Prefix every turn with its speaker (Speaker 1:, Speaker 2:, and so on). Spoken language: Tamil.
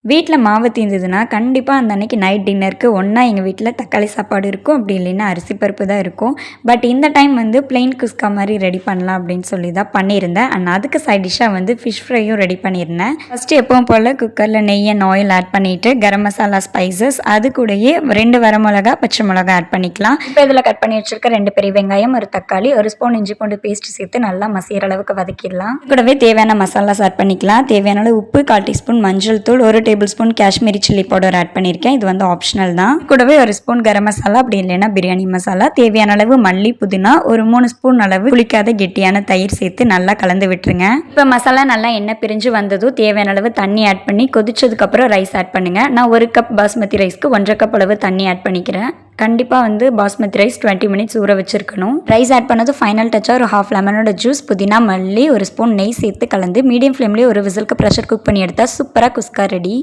Speaker 1: வீட்ல மாவு தீர்ந்ததுன்னா, கண்டிப்பா அந்த அன்னைக்கு நைட் டின்னருக்கு ஒண்ணா எங்க வீட்ல தக்காளி சாப்பாடு இருக்கும். அப்படி இல்லைன்னா அரிசி பருப்பு தான் இருக்கும். பட் இந்த டைம் வந்து பிளெயின் குஸ்கா மாரி ரெடி பண்ணலாம் அப்படின்னு சொல்லி தான் பண்ணியிருந்தேன். அண்ட் அதுக்கு சைட் டிஷ்ஷா வந்து ஃபிஷ் ஃப்ரையும் ரெடி பண்ணியிருந்தேன். ஃபர்ஸ்ட்டு எப்பவும் போல குக்கர்ல நெய் அண்ட் ஆயில் ஆட் பண்ணிட்டு, கரம் மசாலா, ஸ்பைசஸ் அது கூடயே 2 வரமிளகா, பச்சை மிளகா ஆட் பண்ணிக்கலாம். இப்போ இதில கட் பண்ணி வச்சிருக்க 2 பெரிய வெங்காயம், 1 தக்காளி, 1 ஸ்பூன் இஞ்சி பூண்டு பேஸ்ட் சேர்த்து நல்லா மசியிற அளவுக்கு வதக்கிடலாம். கூடவே தேவையான மசாலாஸ் ஆட் பண்ணிக்கலாம். தேவையான அளவு உப்பு, 1/4 டீஸ்பூன் மஞ்சள் தூள், 1 tablespoon Kashmiri chilli powder add பண்ணியிருக்கேன். இது வந்து ஆப்ஷனல் தான். கூடவே 1 ஸ்பூன் கரம் மசாலா, அப்படி இல்லைன்னா பிரியாணி மசாலா, தேவையான அளவு மல்லி, புதினா, ஒரு 3 ஸ்பூன் அளவு புளிக்காத கெட்டியான தயிர் சேர்த்து நல்லா கலந்து விட்டுருங்க. இப்போ மசாலா நல்லா எண்ணெய் பிரிஞ்சு வந்ததும் தேவையான அளவு தண்ணி ஆட் பண்ணி கொதிச்சதுக்கு அப்புறம் ரைஸ் ஆட் பண்ணுங்க. நான் 1 கப் பாஸ்மதி ரைஸ்க்கு 1.5 கப் அளவு தண்ணி ஆட் பண்ணிக்கிறேன். கண்டிப்பாக வந்து பாஸ்மதி ரைஸ் 20 மினிட்ஸ் ஊற வச்சிருக்கணும். ரைஸ் ஆட் பண்ணது ஃபைனல் டச்சாக ஒரு ஹாஃப் லெமனோட ஜூஸ், புதினா, மல்லி, 1 ஸ்பூன் நெய் சேர்த்து கலந்து மீடியம் ஃப்ளேம்லேயே ஒரு விசிலுக்கு ப்ரெஷர் குக் பண்ணி எடுத்தால் சூப்பராக குஸ்கா ரெடி.